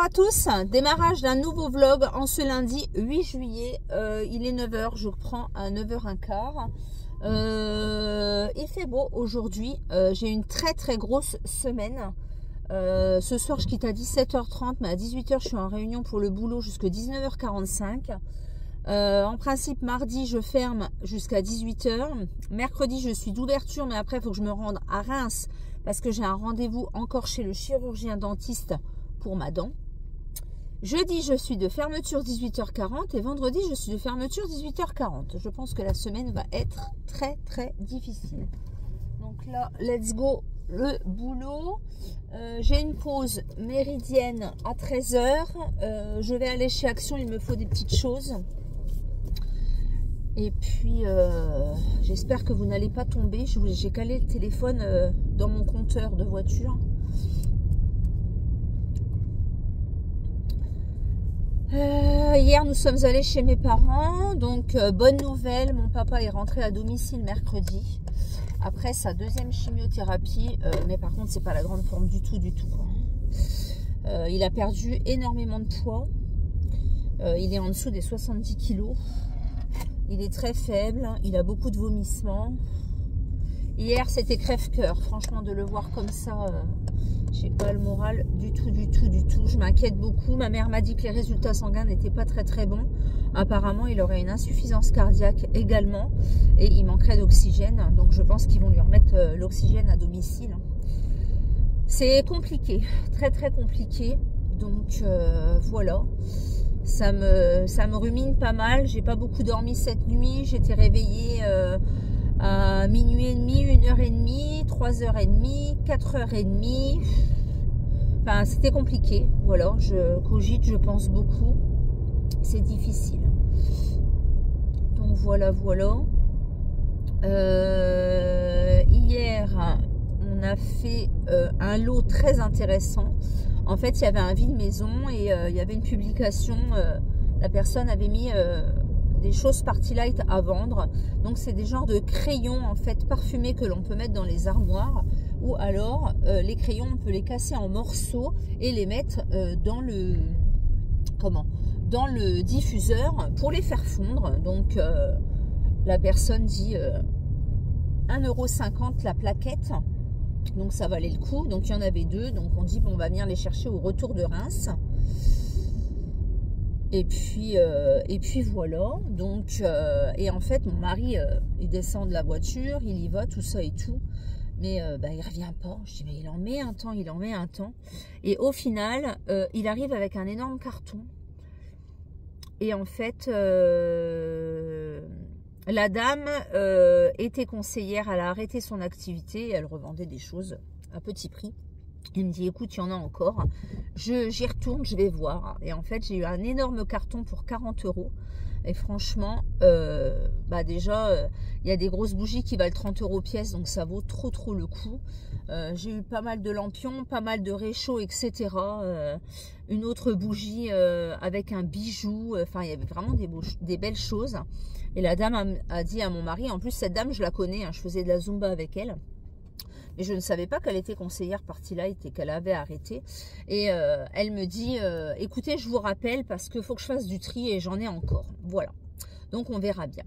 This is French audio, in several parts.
à tous, démarrage d'un nouveau vlog en ce lundi 8 juillet, il est 9 h, je prends à 9 h 15. Il fait beau aujourd'hui, j'ai une très grosse semaine. Ce soir je quitte à 17 h 30, mais à 18 h je suis en réunion pour le boulot jusqu'à 19 h 45. En principe mardi je ferme jusqu'à 18 h. Mercredi je suis d'ouverture, mais après il faut que je me rende à Reims parce que j'ai un rendez-vous encore chez le chirurgien dentiste pour ma dent. Jeudi je suis de fermeture 18 h 40 et vendredi je suis de fermeture 18 h 40. Je pense que la semaine va être très difficile. Donc là, let's go le boulot. J'ai une pause méridienne à 13 h. Je vais aller chez Action, il me faut des petites choses. Et puis, j'espère que vous n'allez pas tomber. J'ai calé le téléphone dans mon compteur de voiture. Hier, nous sommes allés chez mes parents. Donc, bonne nouvelle, mon papa est rentré à domicile mercredi. Après sa deuxième chimiothérapie. Mais par contre, c'est pas la grande forme du tout. Il a perdu énormément de poids. Il est en dessous des 70 kilos. Il est très faible, il a beaucoup de vomissements. Hier, c'était crève-cœur. Franchement, de le voir comme ça, j'ai pas le moral du tout. Je m'inquiète beaucoup. Ma mère m'a dit que les résultats sanguins n'étaient pas très bons. Apparemment, il aurait une insuffisance cardiaque également. Et il manquerait d'oxygène. Donc, je pense qu'ils vont lui remettre l'oxygène à domicile. C'est compliqué, très compliqué. Donc, voilà. Ça me rumine pas mal. J'ai pas beaucoup dormi cette nuit. J'étais réveillée à minuit et demi, 1h30, 3h30, 4h30. Enfin, c'était compliqué. Voilà, je cogite, je pense beaucoup. C'est difficile. Donc voilà. Hier, on a fait un lot très intéressant. En fait, il y avait un vide-maison et il y avait une publication. La personne avait mis des choses Party Light à vendre. Donc, c'est des genres de crayons en fait parfumés que l'on peut mettre dans les armoires. Ou alors, les crayons, on peut les casser en morceaux et les mettre dans le diffuseur pour les faire fondre. Donc, la personne dit 1,50 € la plaquette. Donc ça valait le coup, donc il y en avait deux, donc on dit bon, on va venir les chercher au retour de Reims. Et puis voilà. Donc et en fait mon mari il descend de la voiture, il y va, tout ça et tout, mais il revient pas. Je dis mais il en met un temps, et au final il arrive avec un énorme carton. Et en fait la dame était conseillère, elle a arrêté son activité, elle revendait des choses à petit prix. Il me dit écoute, il y en a encore, j'y retourne, je vais voir. Et en fait j'ai eu un énorme carton pour 40 €. Et franchement déjà il y a des grosses bougies qui valent 30 € pièce, donc ça vaut trop le coup. J'ai eu pas mal de lampions, pas mal de réchauds, etc. Une autre bougie avec un bijou, enfin il y avait vraiment des belles choses. Et la dame a dit à mon mari, en plus cette dame je la connais, hein, je faisais de la Zumba avec elle. Et je ne savais pas qu'elle était conseillère Party Light et qu'elle avait arrêté. Et elle me dit, écoutez, je vous rappelle parce qu'il faut que je fasse du tri et j'en ai encore. Voilà. Donc, on verra bien.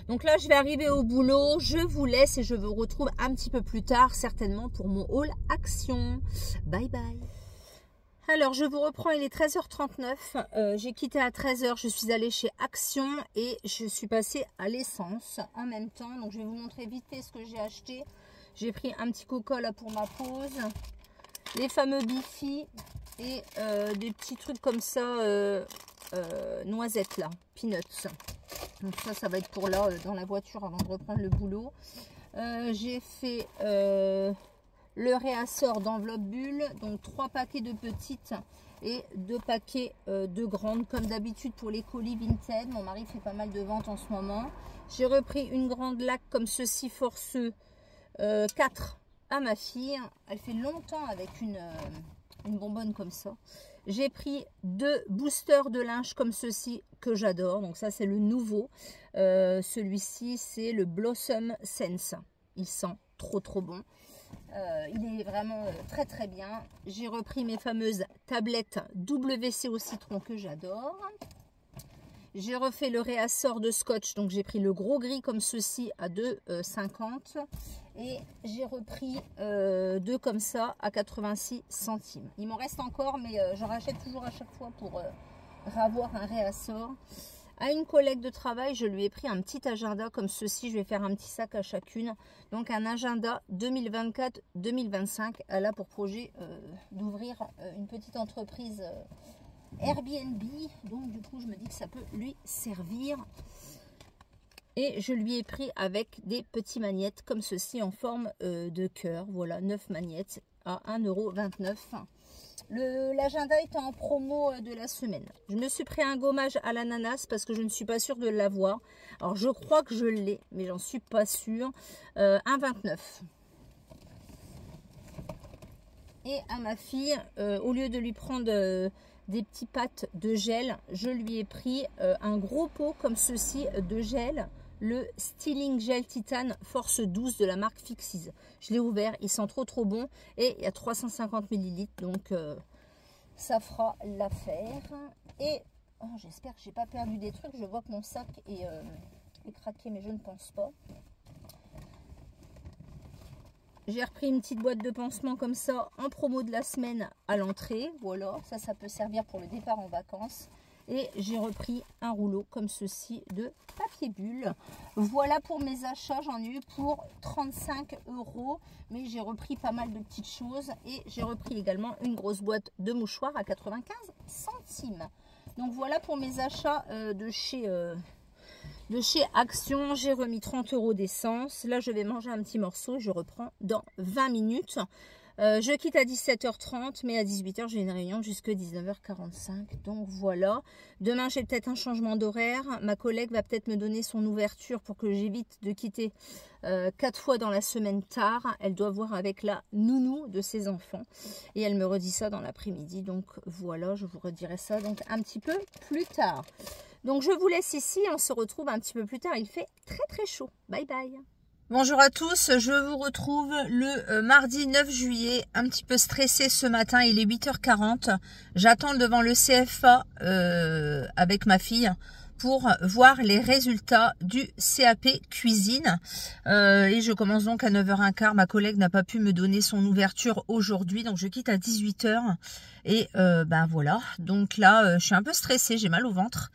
Donc là, je vais arriver au boulot. Je vous laisse et je vous retrouve un petit peu plus tard, certainement pour mon haul Action. Bye. Alors, je vous reprends, il est 13 h 39. J'ai quitté à 13 h. Je suis allée chez Action et je suis passée à l'essence en même temps. Donc, je vais vous montrer vite fait ce que j'ai acheté. J'ai pris un petit coco là pour ma pause, les fameux Bifi et des petits trucs comme ça, noisettes là, peanuts. Donc ça va être pour là dans la voiture avant de reprendre le boulot. J'ai fait le réassort d'enveloppe bulle, donc 3 paquets de petites et 2 paquets de grandes comme d'habitude pour les colis Vinted. Mon mari fait pas mal de ventes en ce moment. J'ai repris une grande laque comme ceci forceux. 4 à ma fille. Elle fait longtemps avec une bonbonne comme ça. J'ai pris 2 boosters de linge comme ceci que j'adore. Donc ça c'est le nouveau. Celui-ci c'est le Blossom Sense. Il sent trop bon. Il est vraiment très très bien. J'ai repris mes fameuses tablettes WC au citron que j'adore. J'ai refait le réassort de scotch, donc j'ai pris le gros gris comme ceci à 2,50 et j'ai repris deux comme ça à 86 centimes. Il m'en reste encore, mais j'en rachète toujours à chaque fois pour avoir un réassort. À une collègue de travail, je lui ai pris un petit agenda comme ceci. Je vais faire un petit sac à chacune. Donc un agenda 2024-2025. Elle a pour projet d'ouvrir une petite entreprise Airbnb. Donc du coup, je me dis que ça peut lui servir. Et je lui ai pris avec des petits magnettes comme ceci en forme de cœur. Voilà, 9 magnettes à 1,29 €. L'agenda est en promo de la semaine. Je me suis pris un gommage à l'ananas parce que je ne suis pas sûre de l'avoir. Alors je crois que je l'ai, mais j'en suis pas sûre. 1,29 €. Et à ma fille, au lieu de lui prendre des petits pâtes de gel, je lui ai pris un gros pot comme ceci de gel. Le Styling Gel Titane Force 12 de la marque Fixis. Je l'ai ouvert, il sent trop bon et il y a 350 ml, donc ça fera l'affaire. Et oh, j'espère que j'ai pas perdu des trucs. Je vois que mon sac est craqué, mais je ne pense pas. J'ai repris une petite boîte de pansements comme ça en promo de la semaine à l'entrée. Voilà, ça peut servir pour le départ en vacances. Et j'ai repris un rouleau comme ceci de papier bulle. Voilà pour mes achats. J'en ai eu pour 35 €. Mais j'ai repris pas mal de petites choses. Et j'ai repris également une grosse boîte de mouchoirs à 95 centimes. Donc voilà pour mes achats de chez Action. J'ai remis 30 € d'essence. Là, je vais manger un petit morceau. Je reprends dans 20 minutes. Je quitte à 17h30, mais à 18h, j'ai une réunion jusqu'à 19h45. Donc voilà. Demain, j'ai peut-être un changement d'horaire. Ma collègue va peut-être me donner son ouverture pour que j'évite de quitter 4 fois dans la semaine tard. Elle doit voir avec la nounou de ses enfants. Et elle me redit ça dans l'après-midi. Donc voilà, je vous redirai ça donc un petit peu plus tard. Donc je vous laisse ici. On se retrouve un petit peu plus tard. Il fait très très chaud. Bye bye. Bonjour à tous, je vous retrouve le mardi 9 juillet, un petit peu stressée ce matin, il est 8h40. J'attends devant le CFA avec ma fille pour voir les résultats du CAP cuisine. Et je commence donc à 9h15, ma collègue n'a pas pu me donner son ouverture aujourd'hui, donc je quitte à 18h. Et ben voilà, donc là je suis un peu stressée, j'ai mal au ventre,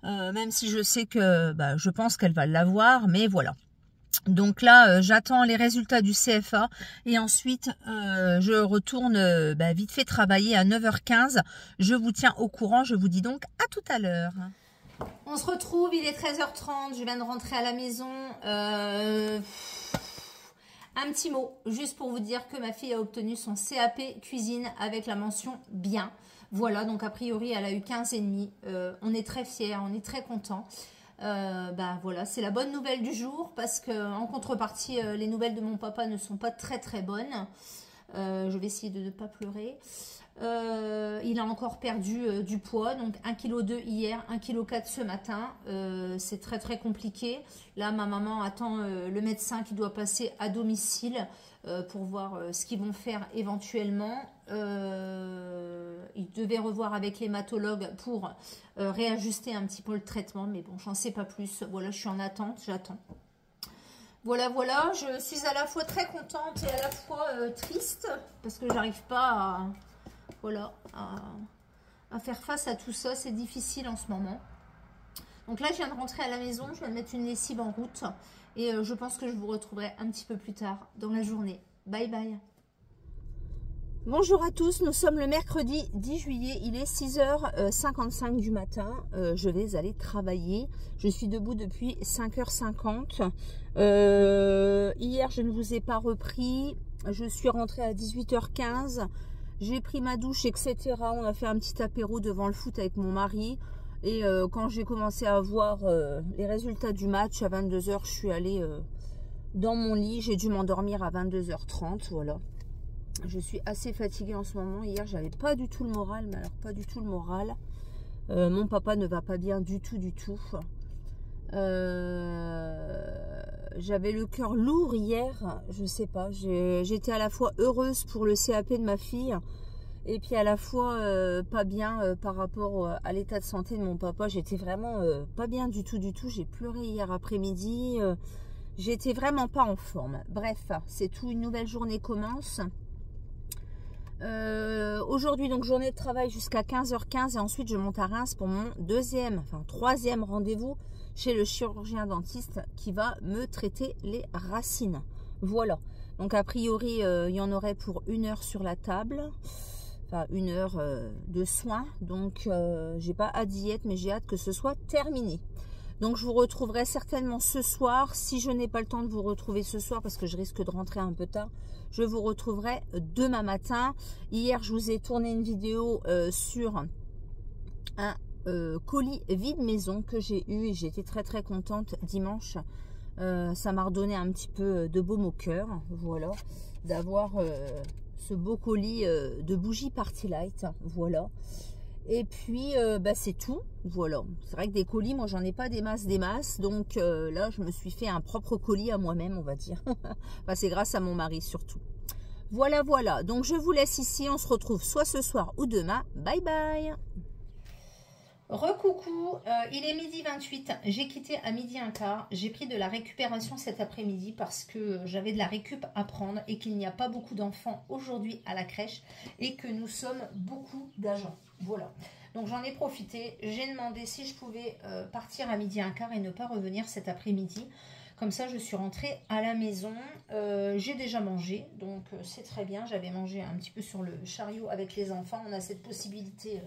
même si je sais que je pense qu'elle va l'avoir, mais voilà. Donc là, j'attends les résultats du CFA et ensuite, je retourne vite fait travailler à 9h15. Je vous tiens au courant, je vous dis donc à tout à l'heure. On se retrouve, il est 13h30, je viens de rentrer à la maison. Un petit mot, juste pour vous dire que ma fille a obtenu son CAP cuisine avec la mention bien. Voilà, donc a priori, elle a eu 15,5. On est très fiers, on est très contents. Voilà, c'est la bonne nouvelle du jour parce que en contrepartie les nouvelles de mon papa ne sont pas très très bonnes. Je vais essayer de ne pas pleurer. Il a encore perdu du poids, donc 1,2 kg hier, 1,4 kg ce matin. C'est très très compliqué. Là ma maman attend le médecin qui doit passer à domicile pour voir ce qu'ils vont faire éventuellement. Il devait revoir avec l'hématologue pour réajuster un petit peu le traitement, mais bon, j'en sais pas plus. Voilà, je suis en attente, j'attends. Voilà, voilà, je suis à la fois très contente et à la fois triste parce que j'arrive pas à faire face à tout ça. C'est difficile en ce moment. Donc là, je viens de rentrer à la maison, je viens de mettre une lessive en route et je pense que je vous retrouverai un petit peu plus tard dans la journée. Bye bye. Bonjour à tous, nous sommes le mercredi 10 juillet, il est 6h55 du matin, je vais aller travailler, je suis debout depuis 5h50, hier je ne vous ai pas repris, je suis rentrée à 18h15, j'ai pris ma douche etc, on a fait un petit apéro devant le foot avec mon mari et quand j'ai commencé à voir les résultats du match à 22h, je suis allée dans mon lit, j'ai dû m'endormir à 22h30, voilà. Je suis assez fatiguée en ce moment. Hier, j'avais pas du tout le moral, mais alors pas du tout le moral. Mon papa ne va pas bien du tout, du tout. j'avais le cœur lourd hier, je sais pas, j'étais à la fois heureuse pour le CAP de ma fille et puis à la fois pas bien par rapport à l'état de santé de mon papa. J'étais vraiment pas bien du tout, j'ai pleuré hier après-midi, j'étais vraiment pas en forme. Bref, c'est tout, une nouvelle journée commence. Aujourd'hui, donc journée de travail jusqu'à 15h15 et ensuite je monte à Reims pour mon troisième rendez-vous chez le chirurgien dentiste qui va me traiter les racines. Voilà. Donc a priori, il y en aurait pour 1 heure sur la table. Enfin, 1 heure de soins. Donc j'ai pas hâte d'y être, mais j'ai hâte que ce soit terminé. Donc je vous retrouverai certainement ce soir. Si je n'ai pas le temps de vous retrouver ce soir, parce que je risque de rentrer un peu tard, je vous retrouverai demain matin. Hier, je vous ai tourné une vidéo sur un colis vide maison que j'ai eu et j'étais très contente dimanche. Ça m'a redonné un petit peu de baume au cœur, voilà, d'avoir ce beau colis de bougies Party Light, voilà. Et puis c'est tout, voilà. C'est vrai que des colis, moi j'en ai pas des masses, donc là je me suis fait un propre colis à moi-même, on va dire. Enfin, c'est grâce à mon mari surtout. Voilà, donc je vous laisse ici, on se retrouve soit ce soir ou demain, bye bye. Recoucou, il est 12h28, j'ai quitté à 12h15, j'ai pris de la récupération cet après-midi parce que j'avais de la récup à prendre et qu'il n'y a pas beaucoup d'enfants aujourd'hui à la crèche et que nous sommes beaucoup d'agents, voilà. Donc j'en ai profité, j'ai demandé si je pouvais partir à 12h15 et ne pas revenir cet après-midi. Comme ça, je suis rentrée à la maison, j'ai déjà mangé, donc c'est très bien, j'avais mangé un petit peu sur le chariot avec les enfants, on a cette possibilité...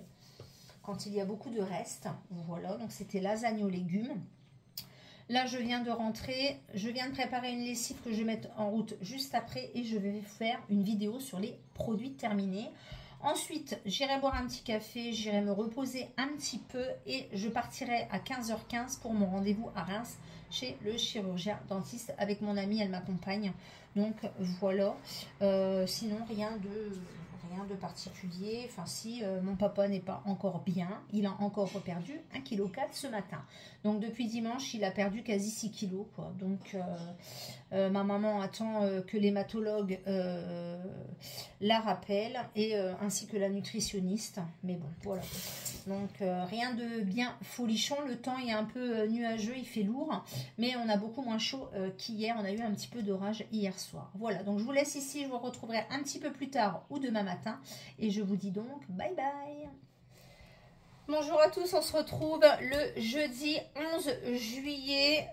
quand il y a beaucoup de restes, voilà, donc c'était lasagne aux légumes. Là, je viens de rentrer, je viens de préparer une lessive que je vais mettre en route juste après et je vais faire une vidéo sur les produits terminés. Ensuite, j'irai boire un petit café, j'irai me reposer un petit peu et je partirai à 15h15 pour mon rendez-vous à Reims chez le chirurgien dentiste avec mon amie, elle m'accompagne. Donc voilà, sinon rien de particulier. Enfin si, mon papa n'est pas encore bien, il a encore perdu 1,4 kg ce matin. Donc depuis dimanche, il a perdu quasi 6 kg quoi. Donc ma maman attend que l'hématologue la rappelle et ainsi que la nutritionniste. Mais bon, voilà. Donc rien de bien folichon. Le temps est un peu nuageux, il fait lourd, mais on a beaucoup moins chaud qu'hier. On a eu un petit peu d'orage hier soir. Voilà, donc je vous laisse ici. Je vous retrouverai un petit peu plus tard ou demain matin. Et je vous dis donc bye bye. Bonjour à tous, on se retrouve le jeudi 11 juillet,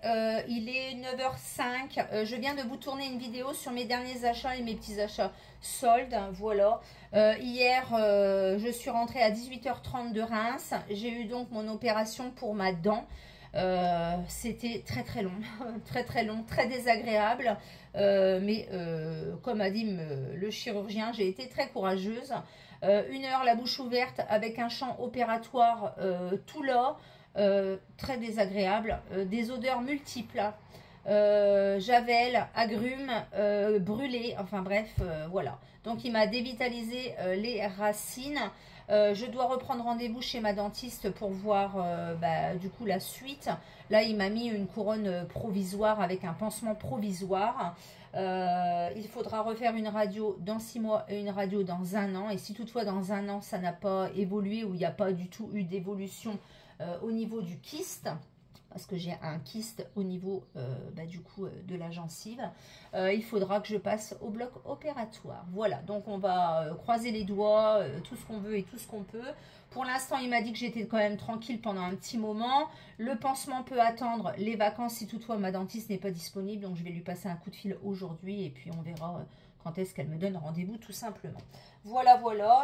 il est 9h05, je viens de vous tourner une vidéo sur mes derniers achats et mes petits achats soldes, voilà. Hier, je suis rentrée à 18h30 de Reims, j'ai eu donc mon opération pour ma dent. C'était très long, très long, très désagréable, mais comme a dit le chirurgien, j'ai été très courageuse. 1 heure la bouche ouverte avec un champ opératoire tout là, très désagréable, des odeurs multiples, javel, agrumes, brûlés, enfin bref, voilà. Donc il m'a dévitalisé les racines. Je dois reprendre rendez-vous chez ma dentiste pour voir du coup la suite. Là, il m'a mis une couronne provisoire avec un pansement provisoire. Il faudra refaire une radio dans 6 mois et une radio dans 1 an. Et si toutefois dans 1 an, ça n'a pas évolué ou il n'y a pas du tout eu d'évolution au niveau du kyste, parce que j'ai un kyste au niveau du coup de la gencive, il faudra que je passe au bloc opératoire. Voilà, donc on va croiser les doigts, tout ce qu'on veut et tout ce qu'on peut. Pour l'instant, il m'a dit que j'étais quand même tranquille pendant un petit moment. Le pansement peut attendre les vacances si toutefois ma dentiste n'est pas disponible. Donc je vais lui passer un coup de fil aujourd'hui et puis on verra quand est-ce qu'elle me donne rendez-vous tout simplement. Voilà,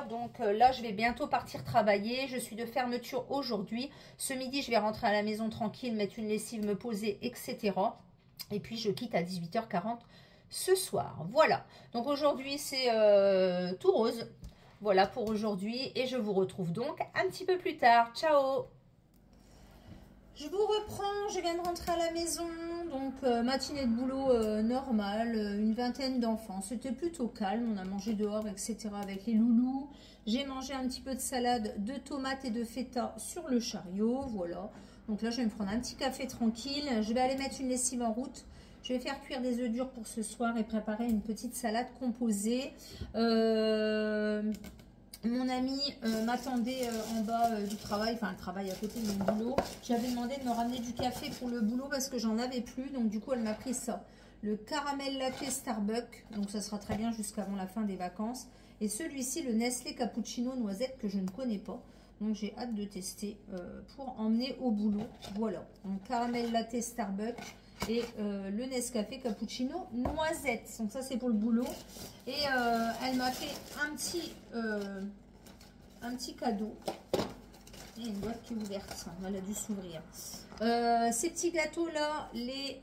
donc là je vais bientôt partir travailler, je suis de fermeture aujourd'hui. Ce midi je vais rentrer à la maison tranquille, mettre une lessive, me poser, etc. Et puis je quitte à 18h40 ce soir. Voilà, donc aujourd'hui c'est tout rose. Voilà pour aujourd'hui et je vous retrouve donc un petit peu plus tard. Ciao! Je vous reprends, je viens de rentrer à la maison, donc matinée de boulot normale, une vingtaine d'enfants. C'était plutôt calme, on a mangé dehors, etc. avec les loulous. J'ai mangé un petit peu de salade de tomates et de feta sur le chariot, voilà. Donc là, je vais me prendre un petit café tranquille. Je vais aller mettre une lessive en route Je vais faire cuire des œufs durs pour ce soir et préparer une petite salade composée. Mon ami m'attendait en bas du travail, enfin le travail à côté de mon boulot. J'avais demandé de me ramener du café pour le boulot parce que j'en avais plus. Donc du coup, elle m'a pris ça. Le caramel latte Starbucks. Donc ça sera très bien jusqu'avant la fin des vacances. Et celui-ci, le Nestlé Cappuccino Noisette que je ne connais pas. Donc j'ai hâte de tester pour emmener au boulot. Voilà. Donc caramel latte Starbucks. Et le Nescafé Cappuccino Noisette. Donc ça c'est pour le boulot. Et elle m'a fait un petit cadeau. Il y a une boîte qui est ouverte. Elle a dû s'ouvrir. Ces petits gâteaux là, les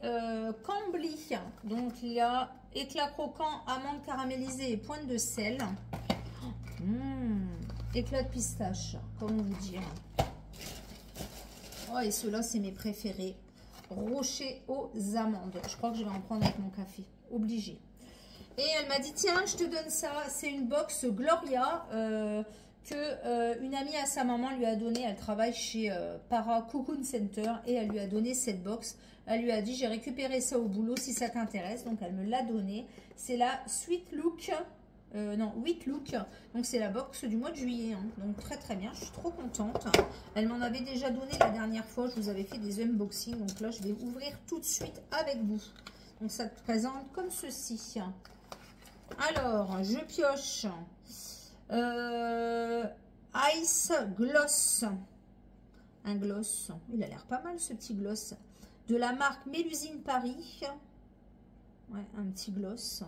Cambly. Donc il y a éclat croquant, amande caramélisée et pointe de sel. Éclat de pistache. Comment vous dire. Oh, et ceux-là c'est mes préférés. Rocher aux amandes. Je crois que je vais en prendre avec mon café. Obligé. Et elle m'a dit, tiens, je te donne ça. C'est une box Gloria que une amie à sa maman lui a donné. Elle travaille chez Para Cocoon Center et elle lui a donné cette box. Elle lui a dit, j'ai récupéré ça au boulot si ça t'intéresse. Donc, elle me l'a donné. C'est la Sweet Look. Non, Wheat Look. Donc, c'est la box du mois de juillet. Hein. Donc, très, très bien. Je suis trop contente. Elle m'en avait déjà donné la dernière fois. Je vous avais fait des unboxings. Donc, là, je vais ouvrir tout de suite avec vous. Donc, ça te présente comme ceci. Alors, je pioche. Ice Gloss. Un gloss. Il a l'air pas mal, ce petit gloss. De la marque Mélusine Paris. Ouais, un petit gloss.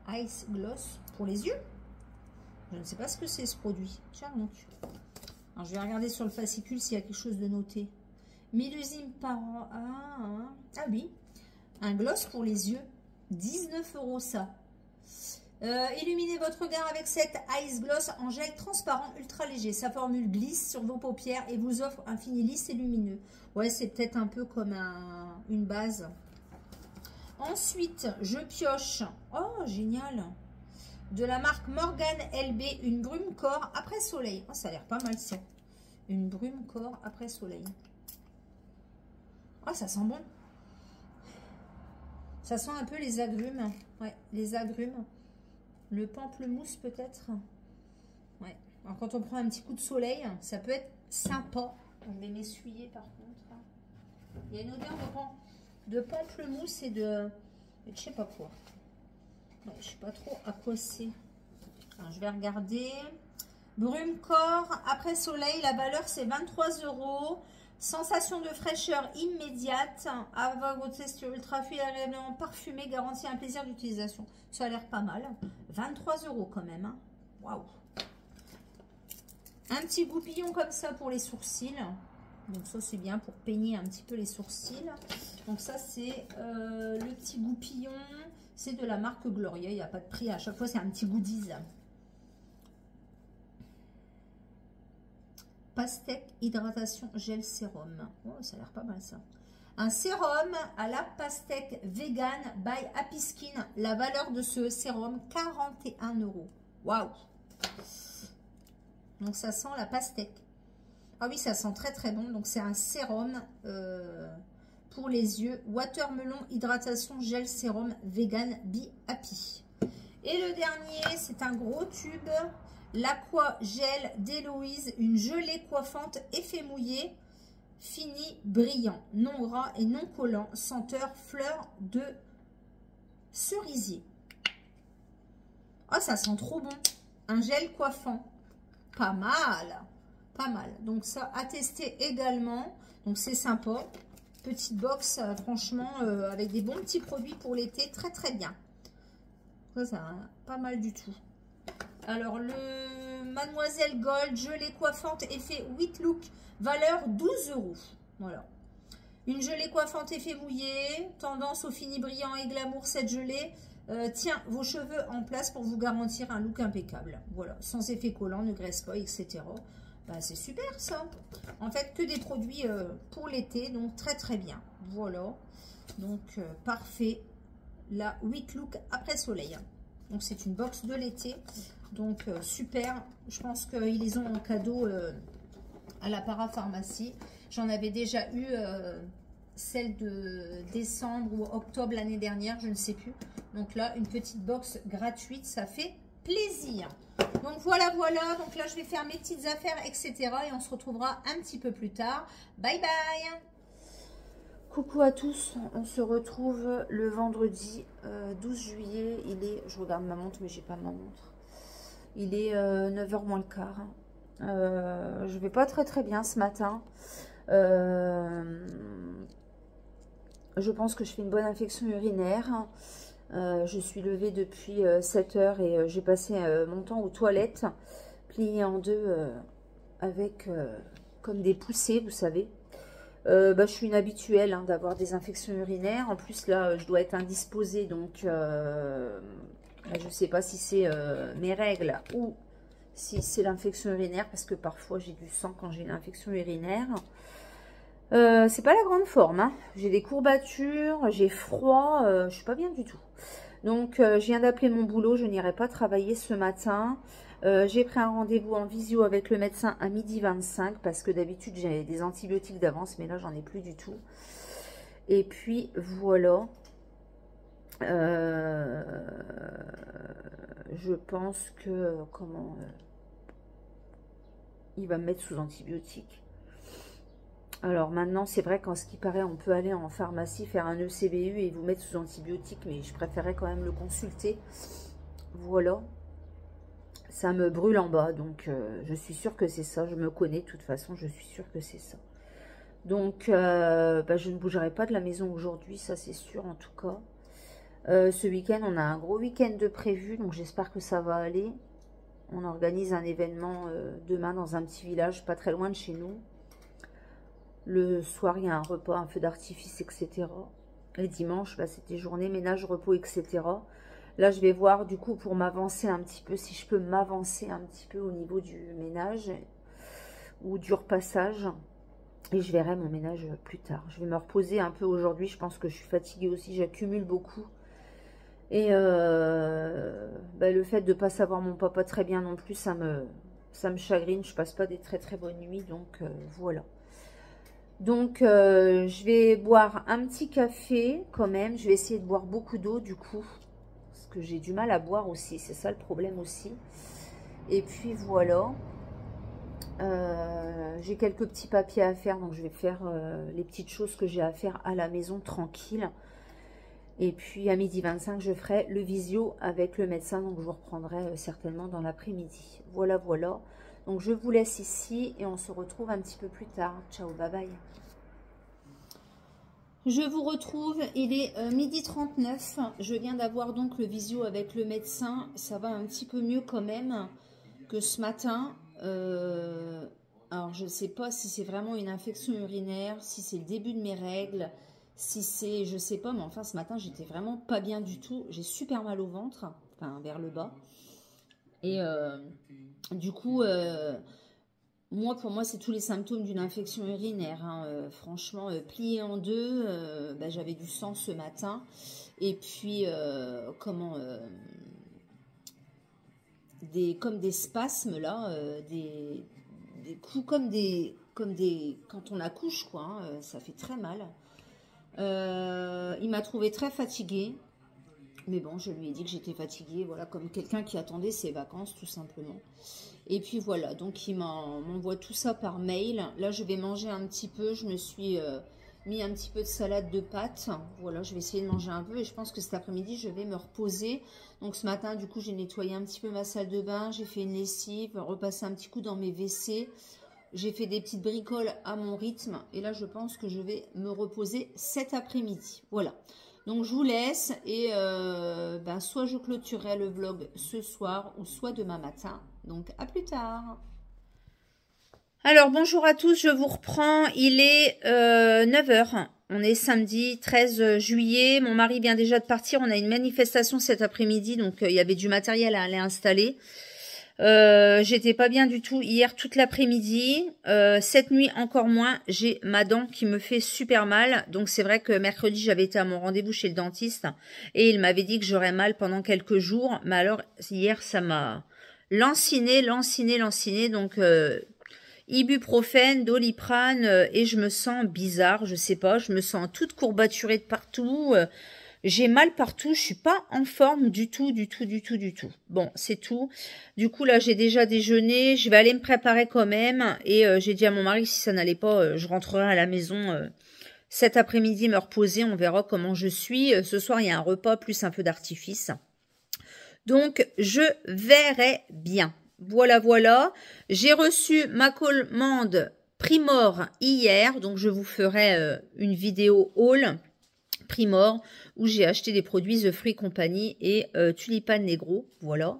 Ice Gloss pour les yeux. Je ne sais pas ce que c'est ce produit. Tiens donc. Alors je vais regarder sur le fascicule s'il y a quelque chose de noté. Mélusine par an. Ah oui. Un gloss pour les yeux. 19 € ça. Illuminez votre regard avec cette Ice Gloss en gel transparent ultra léger. Sa formule glisse sur vos paupières et vous offre un fini lisse et lumineux. Ouais, c'est peut-être un peu comme une base. Ensuite, je pioche, oh génial, de la marque Morgan LB, une brume corps après soleil. Oh, ça a l'air pas mal ça. Une brume corps après soleil. Oh, ça sent bon. Ça sent un peu les agrumes. Ouais, les agrumes. Le pamplemousse peut-être. Ouais. Alors quand on prend un petit coup de soleil, ça peut être sympa. Je vais m'essuyer par contre. Il y a une odeur de pamplemousse et de je sais pas quoi. Ouais, je sais pas trop à quoi c'est. Alors, je vais regarder. Brume corps après soleil, la valeur c'est 23 €. Sensation de fraîcheur immédiate. Avec votre texture ultra fluide, agréablement parfumée, garantit un plaisir d'utilisation. Ça a l'air pas mal. 23 € quand même. Hein. Waouh. Un petit goupillon comme ça pour les sourcils. Donc ça c'est bien pour peigner un petit peu les sourcils. Donc ça c'est le petit goupillon. C'est de la marque Gloria. Il n'y a pas de prix. À chaque fois c'est un petit goodies. Pastèque hydratation gel sérum. Oh, ça a l'air pas mal ça. Un sérum à la pastèque vegan by Happy Skin. La valeur de ce sérum 41 €. Waouh. Donc ça sent la pastèque. Ah oui, ça sent très très bon. Donc c'est un sérum pour les yeux. Watermelon hydratation gel sérum vegan by Happy. Et le dernier, c'est un gros tube. L'Aqua Gel d'Héloïse. Une gelée coiffante effet mouillé. Fini, brillant. Non gras et non collant. Senteur fleur de cerisier. Oh, ça sent trop bon. Un gel coiffant. Pas mal. Pas mal. Donc ça à tester également. Donc c'est sympa. Petite box, franchement, avec des bons petits produits pour l'été. Très très bien. Ça, pas mal du tout. Alors le Mademoiselle Gold, gelée coiffante effet Wheat Look. Valeur 12 €. Voilà. Une gelée coiffante effet mouillé. Tendance au fini brillant et glamour. Cette gelée tient vos cheveux en place pour vous garantir un look impeccable. Voilà. Sans effet collant, ne graisse pas, etc. Ben, c'est super ça. En fait, que des produits pour l'été. Donc, très très bien. Voilà. Donc, parfait. La Wheat Look après soleil. Donc, c'est une box de l'été. Donc, super. Je pense qu'ils les ont en cadeau à la parapharmacie. J'en avais déjà eu celle de décembre ou octobre l'année dernière, je ne sais plus. Donc là, une petite box gratuite, ça fait plaisir. Donc voilà, voilà. Donc là, je vais faire mes petites affaires, etc. Et on se retrouvera un petit peu plus tard. Bye bye. Coucou à tous. On se retrouve le vendredi 12 juillet. Il est, je regarde ma montre, mais j'ai pas ma montre. Il est 9h moins le quart. Je vais pas très bien ce matin. Je pense que je fais une bonne infection urinaire. Je suis levée depuis 7 heures et j'ai passé mon temps aux toilettes, pliée en deux avec comme des poussées, vous savez. Je suis une habituelle hein, d'avoir des infections urinaires. En plus, là, je dois être indisposée, donc je ne sais pas si c'est mes règles ou si c'est l'infection urinaire, parce que parfois j'ai du sang quand j'ai une infection urinaire. C'est pas la grande forme, hein. J'ai des courbatures, j'ai froid, je suis pas bien du tout. Donc je viens d'appeler mon boulot, je n'irai pas travailler ce matin. J'ai pris un rendez-vous en visio avec le médecin à 12h25 parce que d'habitude j'ai des antibiotiques d'avance, mais là j'en ai plus du tout. Et puis voilà. Je pense que il va me mettre sous antibiotiques. Alors maintenant, c'est vrai qu'en ce qui paraît, on peut aller en pharmacie faire un ECBU et vous mettre sous antibiotiques, mais je préférais quand même le consulter. Voilà. Ça me brûle en bas, donc je suis sûre que c'est ça. Je me connais, de toute façon, je suis sûre que c'est ça. Donc, je ne bougerai pas de la maison aujourd'hui, ça c'est sûr en tout cas. Ce week-end, on a un gros week-end de prévu, donc j'espère que ça va aller. On organise un événement demain dans un petit village pas très loin de chez nous. Le soir, il y a un repas, un feu d'artifice, etc. Et dimanche, c'était journée, ménage, repos, etc. Là, je vais voir, du coup, pour m'avancer un petit peu, si je peux m'avancer un petit peu au niveau du ménage ou du repassage. Et je verrai mon ménage plus tard. Je vais me reposer un peu aujourd'hui. Je pense que je suis fatiguée aussi. J'accumule beaucoup. Et le fait de ne pas savoir mon papa très bien non plus, ça me chagrine. Je passe pas des très très bonnes nuits. Donc, voilà. Donc, je vais boire un petit café quand même. Je vais essayer de boire beaucoup d'eau du coup. Parce que j'ai du mal à boire aussi. C'est ça le problème aussi. Et puis voilà. J'ai quelques petits papiers à faire. Donc, je vais faire les petites choses que j'ai à faire à la maison tranquille. Et puis, à 12h25, je ferai le visio avec le médecin. Donc, je vous reprendrai certainement dans l'après-midi. Voilà, voilà. Donc, je vous laisse ici et on se retrouve un petit peu plus tard. Ciao, bye bye. Je vous retrouve, il est 12h39. Je viens d'avoir donc le visio avec le médecin. Ça va un petit peu mieux quand même que ce matin. Alors, je ne sais pas si c'est vraiment une infection urinaire, si c'est le début de mes règles, si c'est, je sais pas, mais enfin, ce matin, j'étais vraiment pas bien du tout. J'ai super mal au ventre, enfin, vers le bas. Et du coup, pour moi, c'est tous les symptômes d'une infection urinaire. Hein. Franchement, plié en deux, j'avais du sang ce matin. Et puis, comme des spasmes, là, des coups comme quand on accouche, quoi. Hein, ça fait très mal. Il m'a trouvé très fatiguée. Mais bon, je lui ai dit que j'étais fatiguée, voilà, comme quelqu'un qui attendait ses vacances, tout simplement. Et puis voilà, donc il m'envoie tout ça par mail. Là, je vais manger un petit peu. Je me suis mis un petit peu de salade de pâtes. Voilà, je vais essayer de manger un peu. Et je pense que cet après-midi, je vais me reposer. Donc ce matin, du coup, j'ai nettoyé un petit peu ma salle de bain. J'ai fait une lessive, repassé un petit coup dans mes WC. J'ai fait des petites bricoles à mon rythme. Et là, je pense que je vais me reposer cet après-midi. Voilà. Donc, je vous laisse et soit je clôturerai le vlog ce soir ou soit demain matin. Donc, à plus tard. Alors, bonjour à tous, je vous reprends. Il est 9h. On est samedi 13 juillet. Mon mari vient déjà de partir. On a une manifestation cet après-midi. Donc, il y avait du matériel à aller installer. J'étais pas bien du tout hier toute l'après-midi. Cette nuit encore moins. J'ai ma dent qui me fait super mal. Donc c'est vrai que mercredi j'avais été à mon rendez-vous chez le dentiste et il m'avait dit que j'aurais mal pendant quelques jours. Mais alors hier ça m'a lanciné. Donc Ibuprofène, Doliprane, et je me sens bizarre, je sais pas, je me sens toute courbaturée de partout, j'ai mal partout, je suis pas en forme du tout, du tout, du tout, du tout. Bon, c'est tout. Du coup, là, j'ai déjà déjeuné, je vais aller me préparer quand même, et j'ai dit à mon mari, si ça n'allait pas, je rentrerai à la maison cet après-midi, me reposer, on verra comment je suis. Ce soir, il y a un repas plus un peu d'artifice. Donc, je verrai bien. Voilà, voilà. J'ai reçu ma commande Primor hier. Donc, je vous ferai une vidéo haul Primor où j'ai acheté des produits The Free Company et Tulipan Negro. Voilà.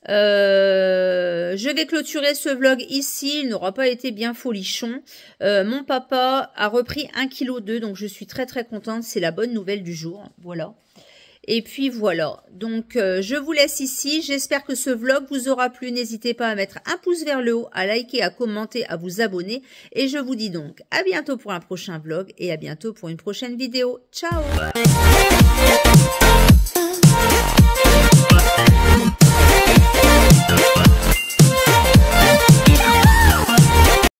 Je vais clôturer ce vlog ici. Il n'aura pas été bien folichon. Mon papa a repris 1,2 kg. Donc, je suis très, très contente. C'est la bonne nouvelle du jour. Voilà. Et puis voilà, donc je vous laisse ici. J'espère que ce vlog vous aura plu. N'hésitez pas à mettre un pouce vers le haut, à liker, à commenter, à vous abonner. Et je vous dis donc à bientôt pour un prochain vlog et à bientôt pour une prochaine vidéo. Ciao!